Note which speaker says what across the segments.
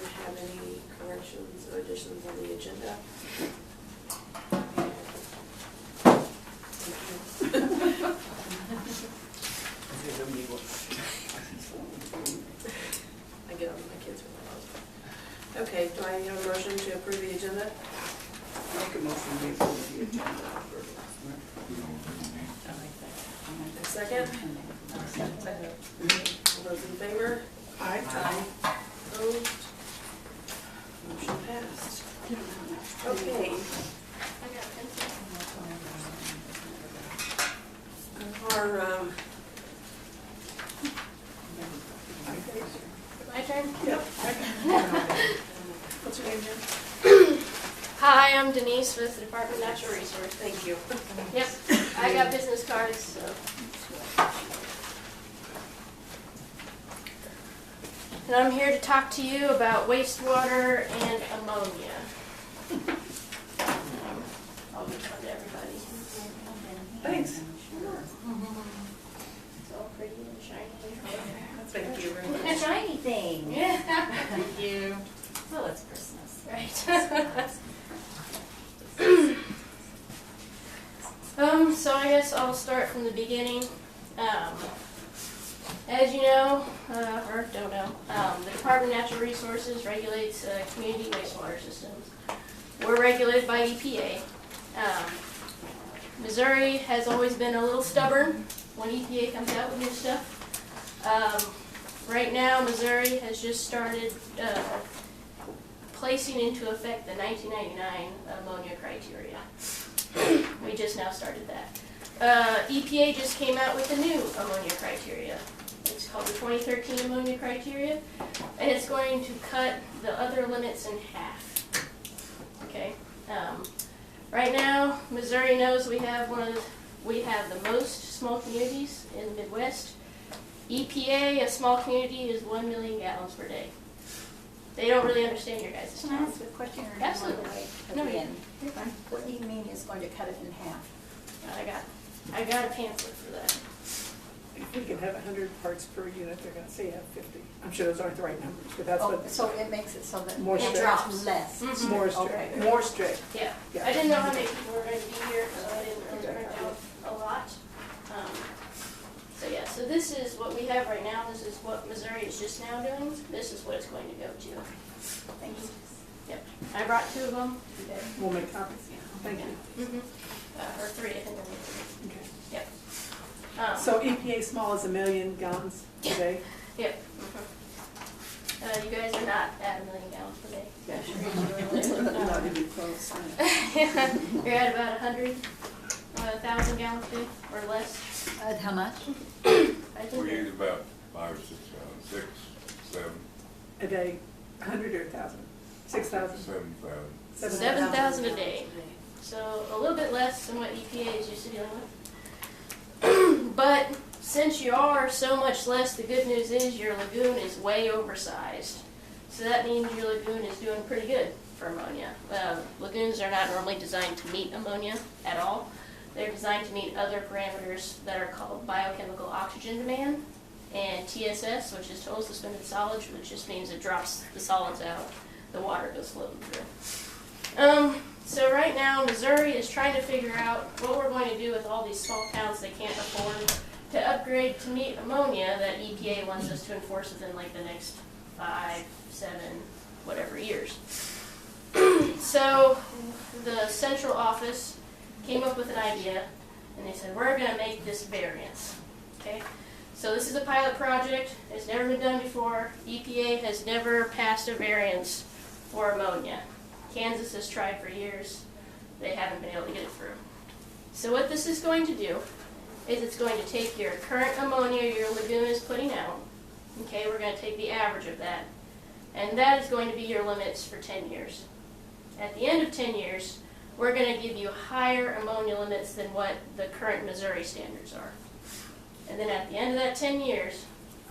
Speaker 1: have any corrections or additions on the agenda? I get on my kids with my husband. Okay, do I have a motion to approve the agenda?
Speaker 2: Make a motion to approve the agenda.
Speaker 1: Second? All those in favor?
Speaker 2: Aye.
Speaker 1: Opposed? Motion passed. Okay. Our,
Speaker 3: My turn?
Speaker 2: Yep.
Speaker 1: what's your name, Jen?
Speaker 3: Hi, I'm Denise with the Department of Natural Resources.
Speaker 1: Thank you.
Speaker 3: Yep, I got business cards, so. And I'm here to talk to you about wastewater and ammonia. I'll be fun to everybody.
Speaker 1: Thanks.
Speaker 3: It's all pretty and shiny.
Speaker 1: Thank you very
Speaker 4: Look
Speaker 1: much.
Speaker 4: at shiny thing.
Speaker 3: Yeah.
Speaker 4: Thank you. Well, it's Christmas.
Speaker 3: Right. So I guess I'll start from the beginning. As you know, or don't know, the Department of Natural Resources regulates community wastewater systems. We're regulated by EPA. Missouri has always been a little stubborn when EPA comes out with new stuff. Right now, Missouri has just started placing into effect the 1999 ammonia criteria. We just now started that. EPA just came out with the new ammonia criteria. It's called the 2013 ammonia criteria, and it's going to cut the other limits in half. Okay. Right now, Missouri knows we have the most small communities in the Midwest. EPA, a small community, is 1 million gallons per day. They don't really understand your guys'
Speaker 4: Can I
Speaker 3: town.
Speaker 4: ask a question? Or
Speaker 3: Absolutely.
Speaker 4: No,
Speaker 3: No,
Speaker 4: again.
Speaker 3: you're fine.
Speaker 4: What do you mean it's going to cut it in half?
Speaker 3: I got a pamphlet for that.
Speaker 2: If we can have 100 parts per unit, they're gonna say you have 50. I'm sure those aren't the right numbers, but that's
Speaker 4: Oh,
Speaker 2: what,
Speaker 4: so it makes it so that
Speaker 2: More
Speaker 4: it
Speaker 2: strict.
Speaker 4: drops less.
Speaker 3: Mhm.
Speaker 2: more
Speaker 4: Okay.
Speaker 2: strict, more strict.
Speaker 3: Yeah.
Speaker 2: Yeah.
Speaker 3: I didn't know how many people were going to be here, so I didn't really print out a lot. So yeah, so this is what we have right now. This is what Missouri is just now doing. This is what it's going to go to.
Speaker 4: Thank you.
Speaker 3: Yep. I brought 2 of them.
Speaker 2: We'll make copies. Thank you.
Speaker 3: Or 3, I think.
Speaker 2: Okay.
Speaker 3: Yep.
Speaker 2: So EPA small is 1 million gallons a day?
Speaker 3: Yep. You guys are not at 1 million gallons per day. I'm sure you're
Speaker 2: Not even close.
Speaker 3: You're at about 100,000 gallons a day or less.
Speaker 4: How much?
Speaker 3: I think.
Speaker 5: We use about 5 or 6, 6, 7,
Speaker 2: A day, 100 or 1,000? 6,000?
Speaker 5: 7,000.
Speaker 3: 7,000 a day. So a little bit less than what EPA is used to dealing with. But since you are so much less, the good news is your lagoon is way oversized. So that means your lagoon is doing pretty good for ammonia. Lagoons are not normally designed to meet ammonia at all. They're designed to meet other parameters that are called biochemical oxygen demand and TSS, which is total suspended solids, which just means it drops the solids out. The water goes floating through. So right now, Missouri is trying to figure out what we're going to do with all these small towns they can't afford to upgrade to meet ammonia that EPA wants us to enforce within like the next 5, 7, whatever years. So the central office came up with an idea, and they said, we're going to make this variance. Okay? So this is a pilot project. It's never been done before. EPA has never passed a variance for ammonia. Kansas has tried for years. They haven't been able to get it through. So what this is going to do is it's going to take your current ammonia your lagoon is putting out. Okay, we're going to take the average of that. And that is going to be your limits for 10 years. At the end of 10 years, we're going to give you higher ammonia limits than what the current Missouri standards are. And then at the end of that 10 years,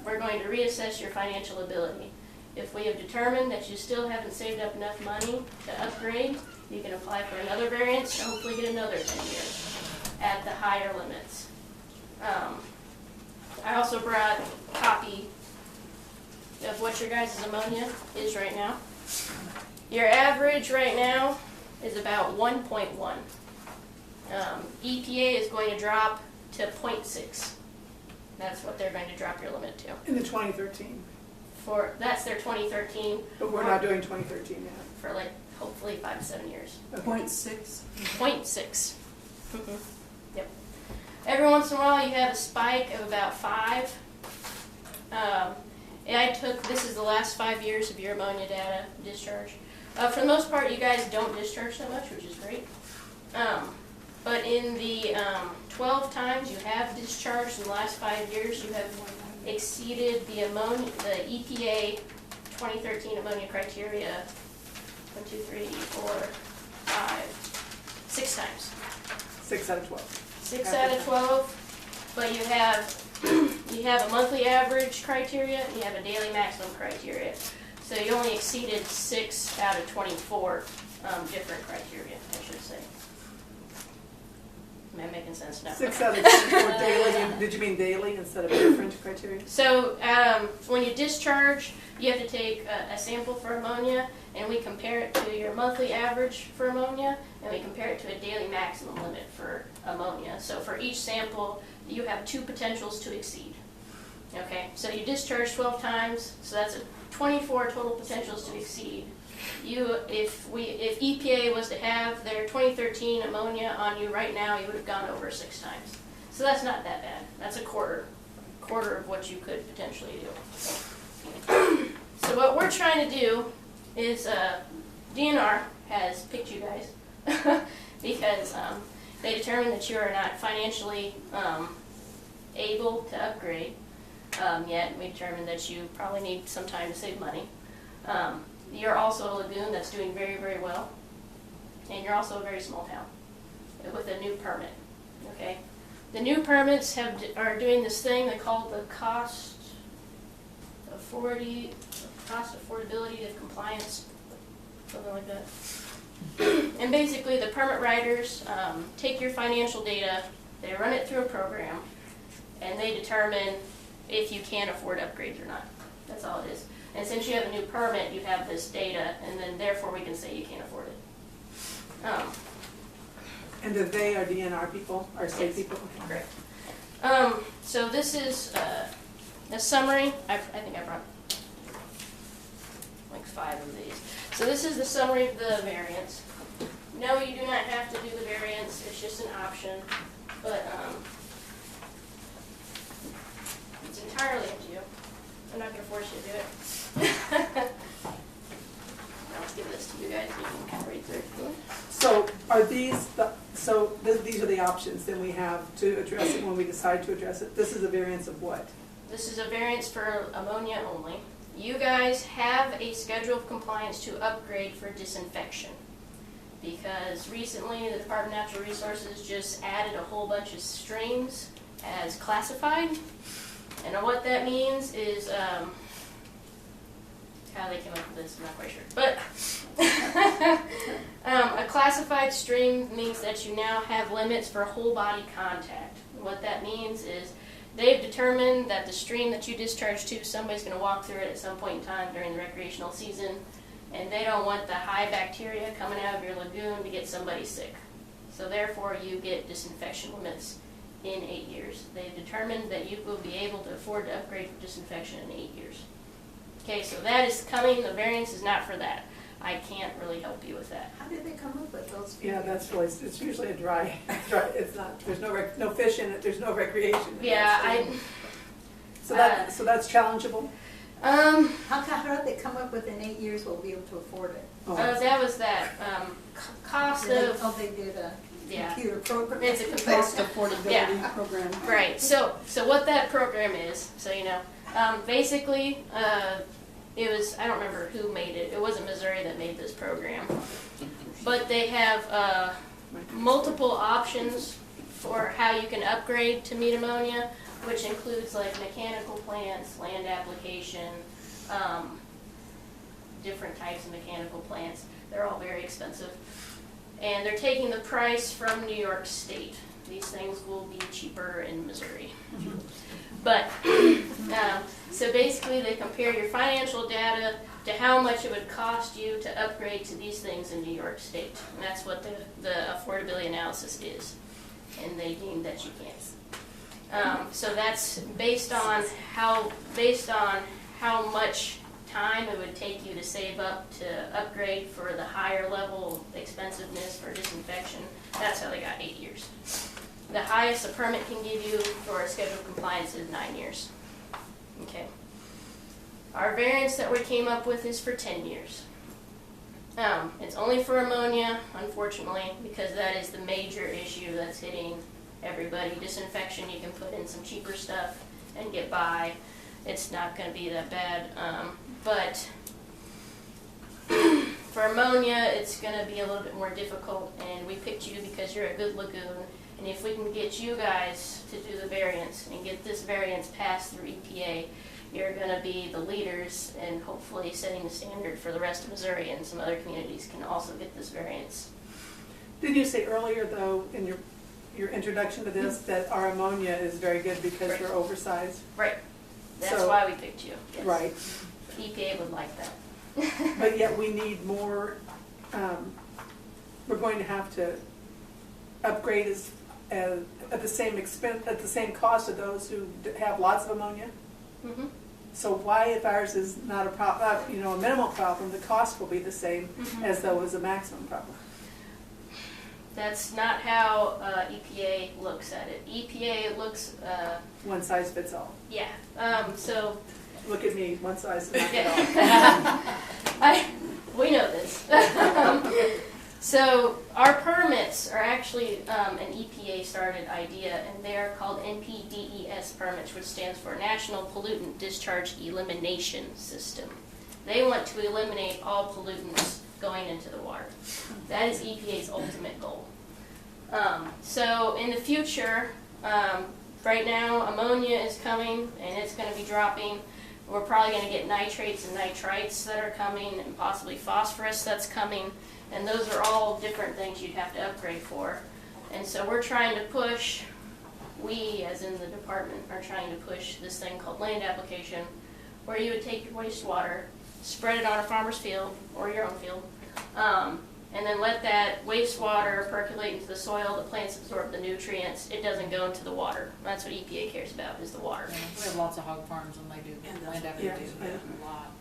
Speaker 3: we're going to reassess your financial ability. If we have determined that you still haven't saved up enough money to upgrade, you can apply for another variance and hopefully get another 10 years at the higher limits. I also brought a copy of what your guys' ammonia is right now. Your average right now is about 1.1. EPA is going to drop to 0.6. That's what they're going to drop your limit to.
Speaker 2: In the 2013,
Speaker 3: That's their 2013.
Speaker 2: but we're not doing 2013 yet.
Speaker 3: For like hopefully 5 to 7 years.
Speaker 6: 0.6.
Speaker 3: 0.6. Yep. Every once in a while you have a spike of about 5. And this is the last 5 years of your ammonia data discharge. For the most part, you guys don't discharge so much, which is great. But in the 12 times you have discharged in the last 5 years, you have exceeded the EPA 2013 ammonia criteria 1, 2, 3, 4, 5, 6 times.
Speaker 2: 6 out of 12.
Speaker 3: 6 out of 12, but you have a monthly average criteria, and you have a daily maximum criteria. So you only exceeded 6 out of 24 different criteria, I should say. Am I making sense now?
Speaker 2: 6 out of 24 daily. Did you mean daily instead of different criteria?
Speaker 3: So when you discharge, you have to take a sample for ammonia, and we compare it to your monthly average for ammonia, and we compare it to a daily maximum limit for ammonia. So for each sample, you have 2 potentials to exceed. Okay, so you discharge 12 times, so that's 24 total potentials to exceed. If EPA was to have their 2013 ammonia on you right now, you would have gone over 6 times. So that's not that bad. That's a quarter of what you could potentially do. So what we're trying to do is DNR has picked you guys because they determined that you are not financially able to upgrade yet. We determined that you probably need some time to save money. You're also a lagoon that's doing very, very well, and you're also a very small town with a new permit. Okay, the new permits are doing this thing they call the cost affordability of compliance, something like that. And basically, the permit writers take your financial data, they run it through a program, and they determine if you can afford upgrades or not. That's all it is. And since you have a new permit, you have this data, and then therefore we can say you can't afford it.
Speaker 2: And do they are DNR people, or state
Speaker 3: Yes.
Speaker 2: people?
Speaker 3: Great. So this is a summary. I think I brought like 5 of these. So this is the summary of the variance. No, you do not have to do the variance. It's just an option. But it's entirely up to you. I'm not going to force you to do it. I'll give this to you guys so you can read through it.
Speaker 2: So are these these are the options then we have to address it when we decide to address it? This is a variance of what?
Speaker 3: This is a variance for ammonia only. You guys have a schedule of compliance to upgrade for disinfection because recently the Department of Natural Resources just added a whole bunch of streams as classified. And what that means is, how they came up with this, I'm not quite sure. But a classified stream means that you now have limits for whole body contact. What that means is they've determined that the stream that you discharge to, somebody's going to walk through it at some point in time during the recreational season, and they don't want the high bacteria coming out of your lagoon to get somebody sick. So therefore you get disinfection limits in 8 years. They've determined that you will be able to afford to upgrade for disinfection in 8 years. Okay, so that is coming. The variance is not for that. I can't really help you with that.
Speaker 4: How did they come up with those?
Speaker 2: Yeah, that's really, it's usually a dry, it's not, there's no fish in it, there's no recreation.
Speaker 3: Yeah,
Speaker 2: So that's challengeable?
Speaker 4: How did they come up with in 8 years we'll be able to afford it?
Speaker 3: that was that cost of,
Speaker 4: They did a
Speaker 3: yeah.
Speaker 4: computer program.
Speaker 3: It's a
Speaker 6: Cost
Speaker 3: computer.
Speaker 6: affordability
Speaker 3: Yeah.
Speaker 6: program.
Speaker 3: Right. So what that program is, so you know, basically, it was, I don't remember who made it. It wasn't Missouri that made this program, but they have multiple options for how you can upgrade to meet ammonia, which includes like mechanical plants, land application, different types of mechanical plants. They're all very expensive. And they're taking the price from New York State. These things will be cheaper in Missouri. But, so basically they compare your financial data to how much it would cost you to upgrade to these things in New York State. And that's what the affordability analysis is. And they deem that you can't. So that's based on how much time it would take you to save up to upgrade for the higher level expensiveness for disinfection. That's how they got 8 years. The highest a permit can give you for a scheduled compliance is 9 years. Okay. Our variance that we came up with is for 10 years. It's only for ammonia, unfortunately, because that is the major issue that's hitting everybody. Disinfection, you can put in some cheaper stuff and get by. It's not going to be that bad. But for ammonia, it's going to be a little bit more difficult, and we picked you because you're a good lagoon. And if we can get you guys to do the variance and get this variance passed through EPA, you're going to be the leaders and hopefully setting the standard for the rest of Missouri, and some other communities can also get this variance.
Speaker 2: Did you say earlier, though, in your introduction to this, that our ammonia is very good because
Speaker 3: Right.
Speaker 2: we're oversized?
Speaker 3: Right. That's
Speaker 2: So-
Speaker 3: why we picked you. Yes.
Speaker 2: Right.
Speaker 3: EPA would like that.
Speaker 2: But yet we need more, we're going to have to upgrade at the same expense, at the same cost of those who have lots of ammonia?
Speaker 3: Mhm.
Speaker 2: So why, if ours is not a a minimal problem, the cost will be the same as though it was a maximum problem?
Speaker 3: That's not how EPA looks at it. EPA looks,
Speaker 2: One size fits all.
Speaker 3: yeah. So
Speaker 2: Look at me, one size fits all.
Speaker 3: we know this. So our permits are actually an EPA started idea, and they are called NPDES permits, which stands for National Pollutant Discharge Elimination System. They want to eliminate all pollutants going into the water. That is EPA's ultimate goal. So in the future, right now ammonia is coming and it's going to be dropping. We're probably going to get nitrates and nitrites that are coming, and possibly phosphorus that's coming. And those are all different things you'd have to upgrade for. And so we're trying to push, we as in the department are trying to push this thing called land application, where you would take your wastewater, spread it on a farmer's field or your own field, and then let that wastewater percolate into the soil. The plants absorb the nutrients. It doesn't go into the water. That's what EPA cares about, is the water.
Speaker 6: Yeah, we have lots of hog farms and they do land
Speaker 2: Yeah,
Speaker 6: activity
Speaker 2: yeah.
Speaker 6: a lot.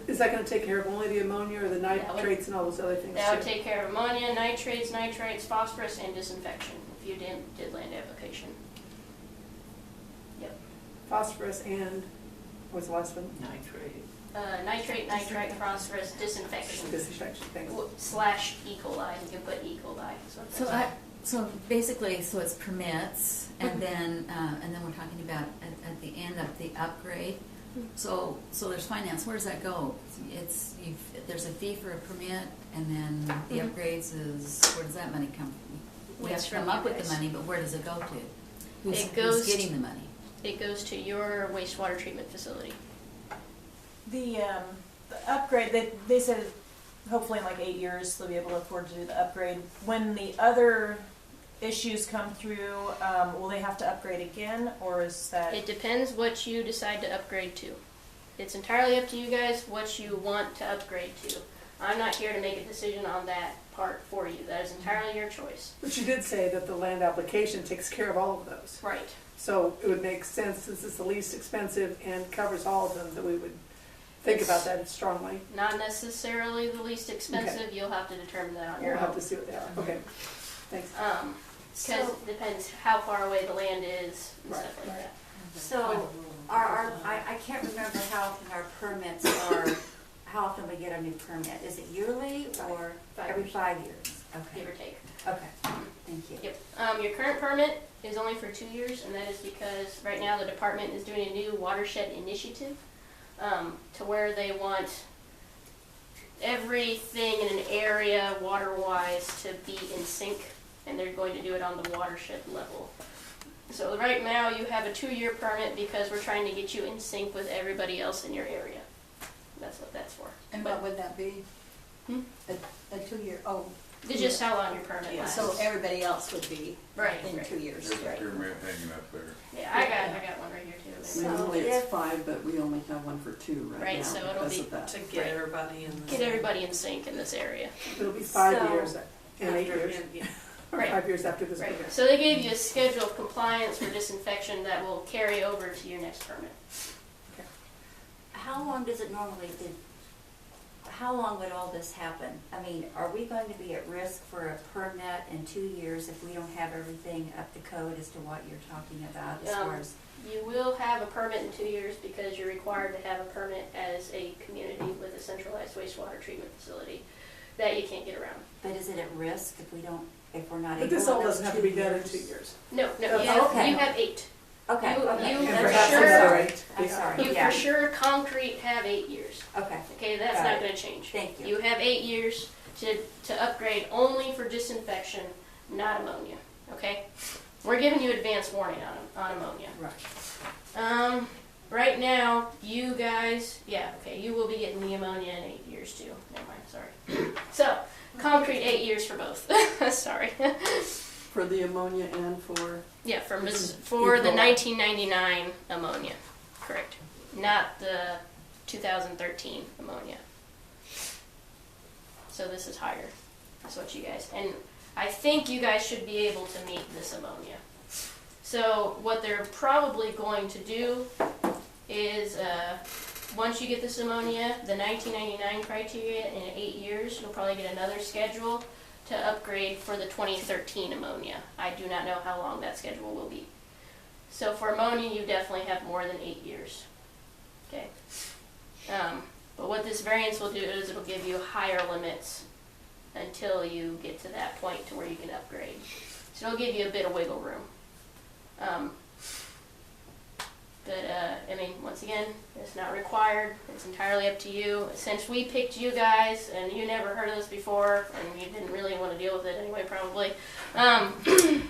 Speaker 2: Is that going to take care of only the ammonia or the nitrates and all those other things?
Speaker 3: That would
Speaker 2: too?
Speaker 3: take care of ammonia, nitrates, nitrites, phosphorus, and disinfection if you did land application. Yep.
Speaker 2: Phosphorus and, what's the last one?
Speaker 3: Nitrate, nitrite, phosphorus, disinfection.
Speaker 2: Disinfection, thanks.
Speaker 3: Slash E. coli. You can put E. coli.
Speaker 7: So basically, so it's permits, and then we're talking about at the end of the upgrade. So there's finance. Where does that go? There's a fee for a permit, and then the upgrades is, where does that money come from? We have
Speaker 3: It's
Speaker 7: to come
Speaker 3: from
Speaker 7: up
Speaker 3: you
Speaker 7: with the
Speaker 3: guys.
Speaker 7: money, but where does it go to? Who's
Speaker 3: goes
Speaker 7: getting the money?
Speaker 3: It goes to your wastewater treatment facility.
Speaker 8: The upgrade, they said hopefully in like 8 years they'll be able to afford to do the upgrade. When the other issues come through, will they have to upgrade again, or is that?
Speaker 3: It depends what you decide to upgrade to. It's entirely up to you guys what you want to upgrade to. I'm not here to make a decision on that part for you. That is entirely your choice.
Speaker 2: But you did say that the land application takes care of all of those.
Speaker 3: Right.
Speaker 2: So it would make sense, since it's the least expensive and covers all of them, that we would think about that strongly.
Speaker 3: Not necessarily the least expensive. You'll have to determine that on your
Speaker 2: We'll
Speaker 3: own.
Speaker 2: have to see what they are. Okay, thanks.
Speaker 3: Because it depends how far away the land is and
Speaker 2: Right,
Speaker 3: stuff like
Speaker 2: right.
Speaker 3: that.
Speaker 9: So, I can't remember how often our permits are, how often we get a new permit. Is it yearly or
Speaker 3: 5
Speaker 9: every
Speaker 3: years.
Speaker 9: 5 years?
Speaker 3: Give
Speaker 9: Okay,
Speaker 3: or take.
Speaker 9: okay, thank you.
Speaker 3: Yep. Your current permit is only for 2 years, and that is because right now the department is doing a new watershed initiative, to where they want everything in an area water-wise to be in sync, and they're going to do it on the watershed level. So right now you have a 2-year permit because we're trying to get you in sync with everybody else in your area. That's what that's for.
Speaker 4: And what would that be?
Speaker 3: Hmm?
Speaker 4: A 2-year,
Speaker 3: It's just how long your permit lasts.
Speaker 4: So everybody else would be
Speaker 3: Right,
Speaker 4: in
Speaker 3: right.
Speaker 4: 2 years.
Speaker 5: There's a pyramid hanging up there.
Speaker 3: Yeah, I got one right here too.
Speaker 9: So
Speaker 10: Normally it's
Speaker 9: if-
Speaker 10: 5, but we only have one for 2 right
Speaker 3: Right,
Speaker 10: now
Speaker 3: so it'll
Speaker 10: because
Speaker 3: be
Speaker 10: of that.
Speaker 1: To get
Speaker 3: Right.
Speaker 1: everybody in the.
Speaker 3: Get everybody in sync in this area.
Speaker 2: It'll be 5
Speaker 9: So-
Speaker 2: years and 8
Speaker 1: After-
Speaker 2: years,
Speaker 1: yeah.
Speaker 2: or
Speaker 3: Right.
Speaker 2: 5 years after this
Speaker 3: Right.
Speaker 2: program.
Speaker 3: So they gave you a schedule of compliance for disinfection that will carry over to your next permit.
Speaker 9: How long does it normally, how long would all this happen? I mean, are we going to be at risk for a permit in 2 years if we don't have everything up to code as to what you're talking about as far as?
Speaker 3: You will have a permit in 2 years because you're required to have a permit as a community with a centralized wastewater treatment facility that you can't get around.
Speaker 9: But is it at risk if we don't, if we're not able
Speaker 2: But
Speaker 9: to?
Speaker 2: this all doesn't have to be done in 2 years.
Speaker 3: No, you
Speaker 2: Okay.
Speaker 3: have 8.
Speaker 9: Okay,
Speaker 3: You-
Speaker 9: okay.
Speaker 3: you
Speaker 2: And
Speaker 3: for
Speaker 2: that's
Speaker 3: sure-
Speaker 2: right.
Speaker 9: I'm
Speaker 2: Yeah.
Speaker 9: sorry.
Speaker 3: You
Speaker 9: Yeah.
Speaker 3: for sure concrete have 8 years.
Speaker 9: Okay,
Speaker 3: Okay, that's
Speaker 9: Got
Speaker 3: not
Speaker 9: it.
Speaker 3: gonna change.
Speaker 9: thank you.
Speaker 3: You have 8 years to upgrade only for disinfection, not ammonia, okay? We're giving you advance warning on ammonia.
Speaker 2: Right.
Speaker 3: Right now, you guys, you will be getting the ammonia in 8 years too. Never mind, sorry. So, concrete 8 years for both. Sorry.
Speaker 10: For the ammonia and for,
Speaker 3: Yeah, for the 1999 ammonia, correct. Not the 2013 ammonia. So this is higher. That's what you guys, and I think you guys should be able to meet this ammonia. So what they're probably going to do is, once you get this ammonia, the 1999 criteria in 8 years, you'll probably get another schedule to upgrade for the 2013 ammonia. I do not know how long that schedule will be. So for ammonia, you definitely have more than 8 years. Okay. But what this variance will do is it'll give you higher limits until you get to that point to where you can upgrade. So it'll give you a bit of wiggle room. I mean, once again, it's not required. It's entirely up to you. Since we picked you guys, and you never heard of this before, and you didn't really want to deal with it anyway, probably, the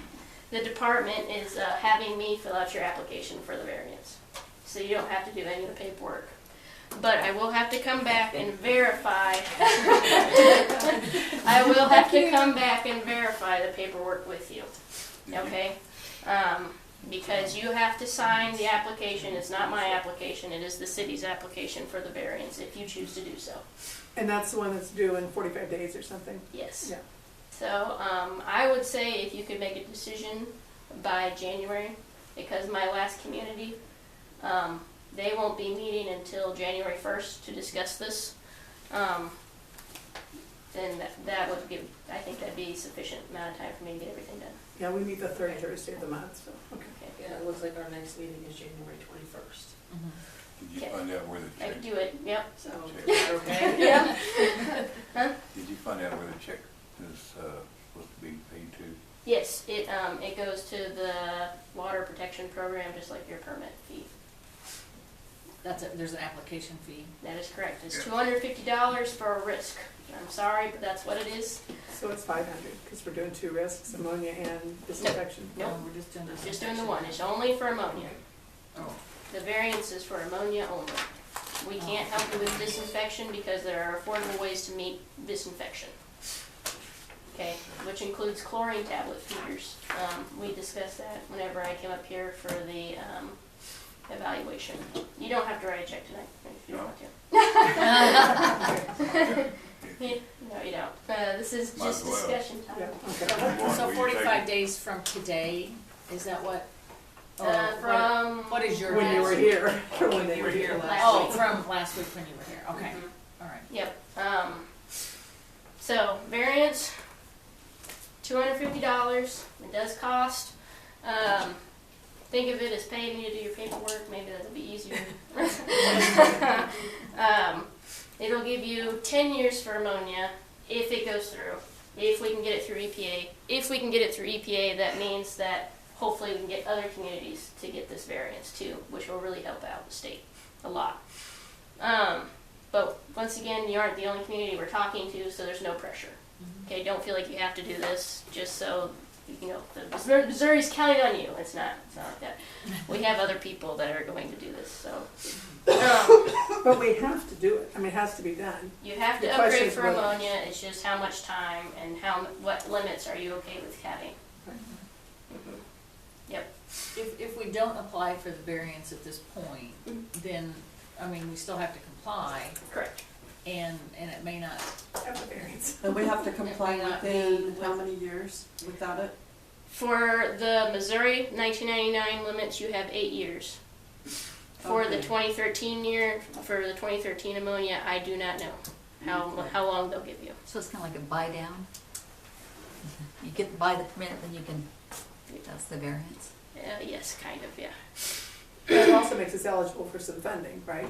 Speaker 3: department is having me fill out your application for the variance. So you don't have to do any of the paperwork. But I will have to come back and verify. I will have to come back and verify the paperwork with you. Okay? Because you have to sign the application. It's not my application. It is the city's application for the variance if you choose to do so.
Speaker 2: And that's the one that's due in 45 days or something?
Speaker 3: Yes.
Speaker 2: Yeah.
Speaker 3: So I would say if you could make a decision by January, because my last community, they won't be meeting until January 1st to discuss this. Then that would give, I think that'd be sufficient amount of time for me to get everything done.
Speaker 2: Yeah, we meet the third Thursday of the month, so, okay.
Speaker 3: Okay.
Speaker 1: Yeah, it looks like our next meeting is January 21st.
Speaker 5: Did you
Speaker 3: Okay.
Speaker 5: find out where the
Speaker 3: I
Speaker 5: check?
Speaker 3: can do it. Yep.
Speaker 1: So,
Speaker 5: Check.
Speaker 1: okay.
Speaker 3: Yeah.
Speaker 5: Did you find out where the check is supposed to be paid to?
Speaker 3: Yes, it goes to the water protection program, just like your permit fee.
Speaker 6: There's an application fee.
Speaker 3: That is correct. It's
Speaker 5: Yeah.
Speaker 3: $250 for a risk. I'm sorry, but that's what it is.
Speaker 2: So it's 500, because we're doing 2 risks, ammonia and disinfection.
Speaker 3: Nope.
Speaker 6: No, we're just doing this.
Speaker 3: Just doing the one. It's only for ammonia.
Speaker 6: Oh.
Speaker 3: The variance is for ammonia only. We can't help you with disinfection because there are affordable ways to meet disinfection. Okay, which includes chlorine tablet feeders. We discussed that whenever I came up here for the evaluation. You don't have to write a check tonight if you don't want to. No, you don't. This is
Speaker 5: Might
Speaker 3: just
Speaker 5: as well.
Speaker 3: discussion time.
Speaker 2: Yeah, okay.
Speaker 6: So
Speaker 5: Will you
Speaker 6: 45
Speaker 5: take
Speaker 6: days from today, is that what? or
Speaker 3: From
Speaker 6: what is your?
Speaker 2: When you were
Speaker 6: last-
Speaker 2: here, or when they
Speaker 1: You
Speaker 2: were
Speaker 1: were here
Speaker 2: here.
Speaker 1: last
Speaker 6: Oh,
Speaker 3: week.
Speaker 6: from last week when you were here, okay,
Speaker 3: Mhm.
Speaker 6: all right.
Speaker 3: Yep. So variance, $250. It does cost. Think of it as paying you to do your paperwork. Maybe that'll be easier. It'll give you 10 years for ammonia if it goes through. If we can get it through EPA. If we can get it through EPA, that means that hopefully we can get other communities to get this variance too, which will really help out the state a lot. But once again, you aren't the only community we're talking to, so there's no pressure. Okay, don't feel like you have to do this just so you know, Missouri's counting on you. It's not like that. We have other people that are going to do this, so.
Speaker 2: But we have to do it. I mean, it has to be done.
Speaker 3: You have to
Speaker 2: The question
Speaker 3: upgrade
Speaker 2: is
Speaker 3: for
Speaker 2: whether-
Speaker 3: ammonia, it's just how much time and what limits are you okay with having? Mhm. Yep.
Speaker 6: If we don't apply for the variance at this point, then, I mean, we still have to comply,
Speaker 3: Correct.
Speaker 6: and it may not,
Speaker 2: Have a variance.
Speaker 10: And we have to comply
Speaker 6: It may not
Speaker 10: within
Speaker 6: be
Speaker 10: how many years without it?
Speaker 3: For the Missouri 1999 limits, you have 8 years. For the
Speaker 10: Okay.
Speaker 3: 2013 ammonia, I do not know how long they'll give you.
Speaker 7: So it's kind of like a buy down? You get to buy the permit, then you can, that's the variance.
Speaker 3: Yes, kind of, yeah.
Speaker 2: That also makes us eligible for some funding, right?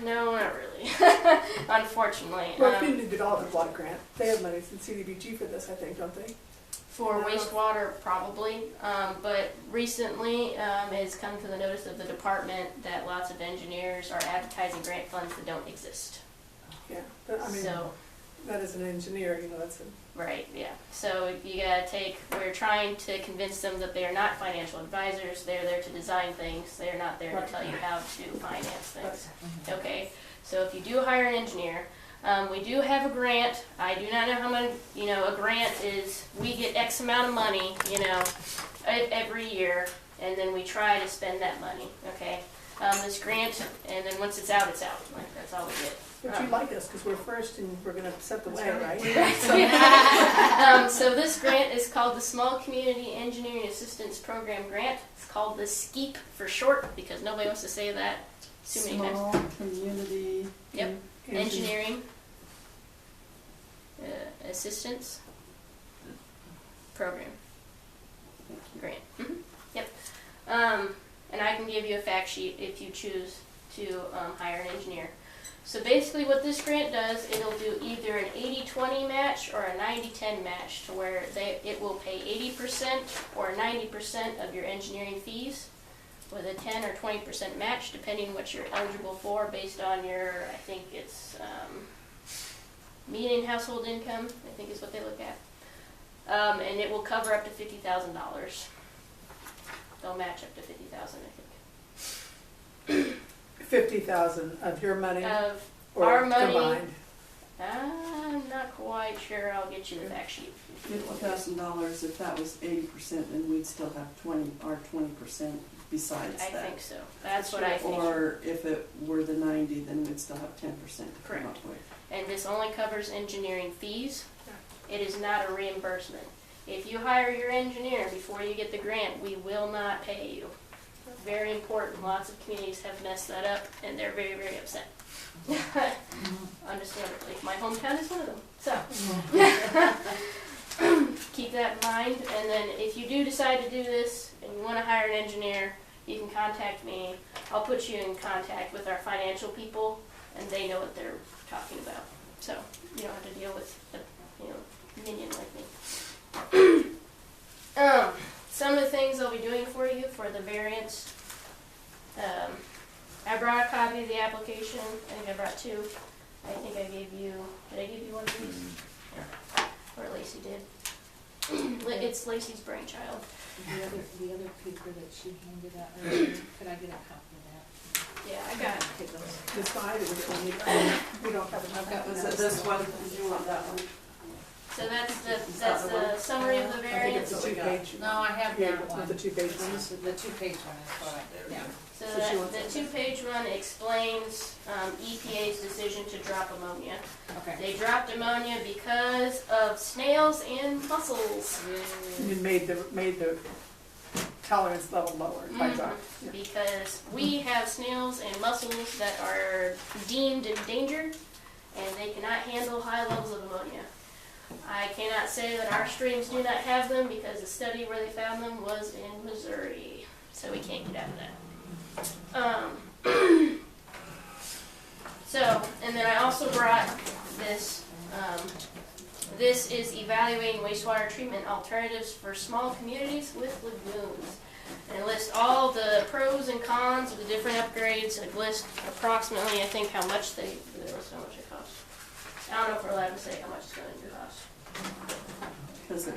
Speaker 3: No, not really. Unfortunately.
Speaker 2: Well, Community Development Block Grant, they have money from CDBG for this, I think, don't they?
Speaker 3: For
Speaker 2: No.
Speaker 3: wastewater, probably, but recently it's come to the notice of the department that lots of engineers are advertising grant funds that don't exist.
Speaker 2: Yeah, but I mean,
Speaker 3: So,
Speaker 2: that is an engineer, you know, that's a,
Speaker 3: right, yeah. So you gotta we're trying to convince them that they are not financial advisors. They're there to design things. They're not there to
Speaker 2: Right.
Speaker 3: tell you how to finance things.
Speaker 6: Mhm.
Speaker 3: Okay, so if you do hire an engineer, we do have a grant. I do not know how much, you know, a grant is, we get X amount of money, you know, every year, and then we try to spend that money, okay? This grant, and then once it's out, it's out. Like, that's all we get.
Speaker 2: but you like us, because we're first and we're gonna set the way, right?
Speaker 3: So this grant is called the Small Community Engineering Assistance Program Grant. It's called the SKEEP for short, because nobody wants to say that too many times.
Speaker 10: Small community.
Speaker 3: Yep. Engineering Assistance Program Grant. Yep. And I can give you a fact sheet if you choose to hire an engineer. So basically what this grant does, it'll do either an 80-20 match or a 90-10 match, to where it will pay 80% or 90% of your engineering fees, with a 10 or 20% match, depending what you're eligible for based on your, I think it's median household income, I think is what they look at. And it will cover up to $50,000. They'll match up to $50,000, I think.
Speaker 2: 50,000 of your money
Speaker 3: Of
Speaker 2: or
Speaker 3: our money,
Speaker 2: combined?
Speaker 3: I'm not quite sure. I'll get you the fact sheet.
Speaker 10: $50,000, if that was 80%, then we'd still have 20% besides
Speaker 3: I
Speaker 10: that.
Speaker 3: think so. That's what I think.
Speaker 10: Or if it were the 90, then we'd still have 10% to
Speaker 3: Correct.
Speaker 10: come up with.
Speaker 3: And this only covers engineering fees. It is not a reimbursement. If you hire your engineer before you get the grant, we will not pay you. Very important. Lots of communities have messed that up, and they're very, very upset. Understandably. My hometown is one of them. So, keep that in mind. And then if you do decide to do this and you want to hire an engineer, you can contact me. I'll put you in contact with our financial people, and they know what they're talking about. So you don't have to deal with a minion like me. Some of the things I'll be doing for you for the variance. I brought a copy of the application. I think I brought 2. I think I gave you. Did I give you one of these? Yeah. Or Lacey did. It's Lacey's brainchild.
Speaker 6: The other paper that she handed out earlier, could I get a copy of that?
Speaker 3: Yeah, I got it.
Speaker 2: This side, or we don't have enough.
Speaker 10: Was it this one? Did you want that one?
Speaker 3: So that's the summary of the
Speaker 2: I think
Speaker 3: variance.
Speaker 2: it's a 2-page.
Speaker 6: No, I have
Speaker 2: Yeah,
Speaker 6: that one.
Speaker 2: with the 2-page ones.
Speaker 6: The 2-page one is what I, yeah.
Speaker 3: So
Speaker 2: So she wants
Speaker 3: the 2-page one explains EPA's decision to drop ammonia.
Speaker 6: Okay.
Speaker 3: They dropped ammonia because of snails and mussels.
Speaker 2: You made the tolerance level lower by drop. Yeah.
Speaker 3: Because we have snails and mussels that are deemed endangered, and they cannot handle high levels of ammonia. I cannot say that our streams do not have them, because the study where they found them was in Missouri, so we can't get out of that. And then I also brought this. This is evaluating wastewater treatment alternatives for small communities with lagoons. And it lists all the pros and cons of the different upgrades. It lists approximately, I think, how much they list how much it costs. I don't know if we're allowed to say how much it's going to cost.
Speaker 10: Because it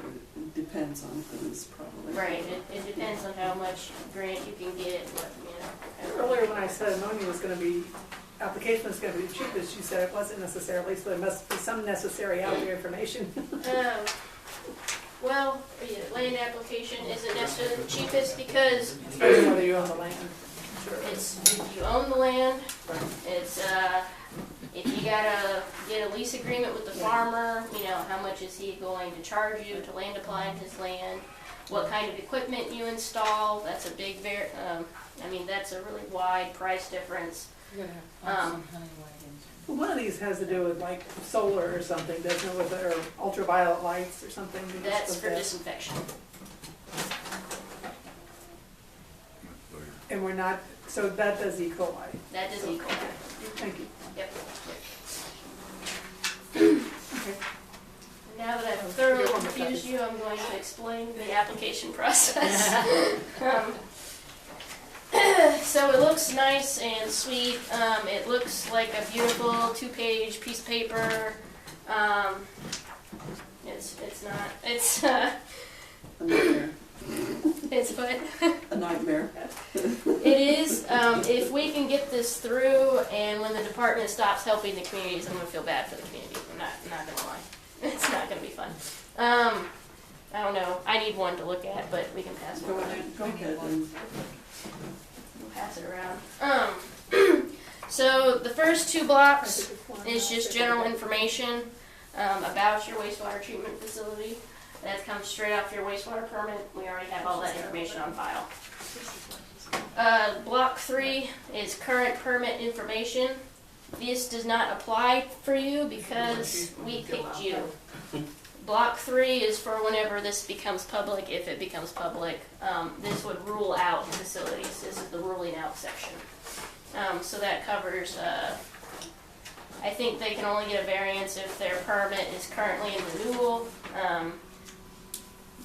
Speaker 10: depends on things probably.
Speaker 3: Right, it depends on how much grant you can get, what, you know.
Speaker 2: Earlier when I said ammonia was gonna be, application was gonna be the cheapest, you said it wasn't necessarily, so there must be some necessary out there information.
Speaker 3: Well, yeah, land application isn't necessarily the cheapest because
Speaker 2: Depending whether you own the land. Sure.
Speaker 3: it's, if you own the land,
Speaker 2: Right.
Speaker 3: it's, if you gotta get a lease agreement with the farmer, you know, how much is he going to charge you to land apply on his land? What kind of equipment you install, that's a big I mean, that's a really wide price difference.
Speaker 6: You're gonna have
Speaker 3: Um,
Speaker 6: some honey wagons.
Speaker 2: Well, one of these has to do with like solar or something, doesn't it, with or ultraviolet lights or something?
Speaker 3: That's for disinfection.
Speaker 2: And we're not, so that does E. coli.
Speaker 3: That does equal.
Speaker 2: Thank you.
Speaker 3: Yep.
Speaker 2: Okay.
Speaker 3: Now that I've thoroughly confused you, I'm going to explain the application process. So it looks nice and sweet. It looks like a beautiful 2-page piece of paper. It's not. It's
Speaker 10: A nightmare.
Speaker 3: it's what.
Speaker 10: A nightmare.
Speaker 3: It is, if we can get this through and when the department stops helping the communities, I'm gonna feel bad for the community. I'm not gonna lie. It's not gonna be fun. I don't know, I need one to look at, but we can pass one
Speaker 10: Go
Speaker 3: around.
Speaker 10: ahead, go ahead and
Speaker 3: We'll pass it around. So the first 2 blocks is just general information, about your wastewater treatment facility. That comes straight off your wastewater permit. We already have all that information on file. Block 3 is current permit information. This does not apply for you because we picked you. Block 3 is for whenever this becomes public, if it becomes public. This would rule out facilities. This is the ruling out section. So that covers, I think they can only get a variance if their permit is currently in renewal.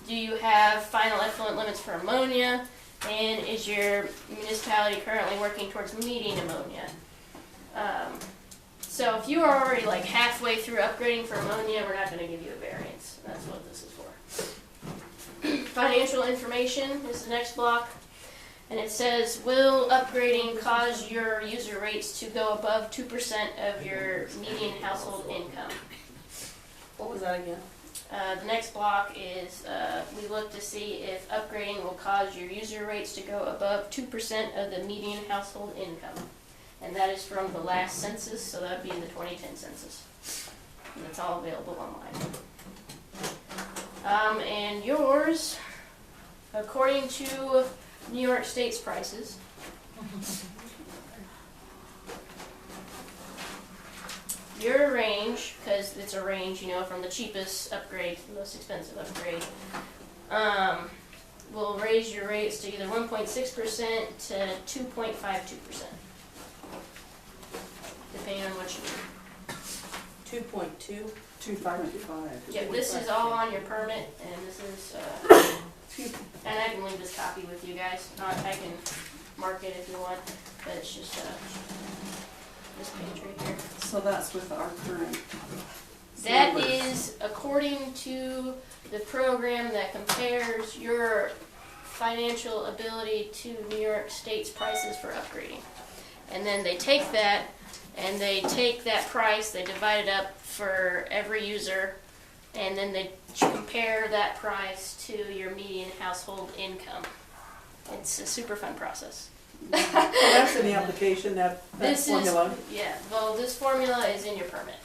Speaker 3: Do you have final effluent limits for ammonia? And is your municipality currently working towards meeting ammonia? So if you are already like halfway through upgrading for ammonia, we're not going to give you a variance. That's what this is for. Financial information is the next block. And it says, will upgrading cause your user rates to go above 2% of your median household income?
Speaker 1: What was that again?
Speaker 3: The next block is, we look to see if upgrading will cause your user rates to go above 2% of the median household income. And that is from the last census, so that would be in the 2010 census. And it's all available online. And yours, according to New York State's prices, your range, because it's a range, you know, from the cheapest upgrade to the most expensive upgrade, will raise your rates to either 1.6% to 2.52%, depending on what you need.
Speaker 1: 2.2.
Speaker 10: 2.5.
Speaker 3: Yeah, this is all on your permit, and this is, and I can leave this copy with you guys. I can mark it if you want, but it's just, this page right here.
Speaker 10: So that's with our current.
Speaker 3: That
Speaker 10: numbers.
Speaker 3: is according to the program that compares your financial ability to New York State's prices for upgrading. And then they take that, and they take that price, they divide it up for every user, and then they compare that price to your median household income. It's a super fun process.
Speaker 2: That's in the application, that formula.
Speaker 3: Yeah, well, this formula is in your permit.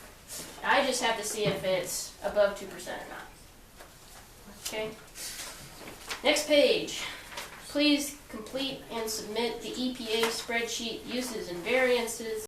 Speaker 3: I just have to see if it's above 2% or not. Okay? Next page. Please complete and submit the EPA spreadsheet uses and variances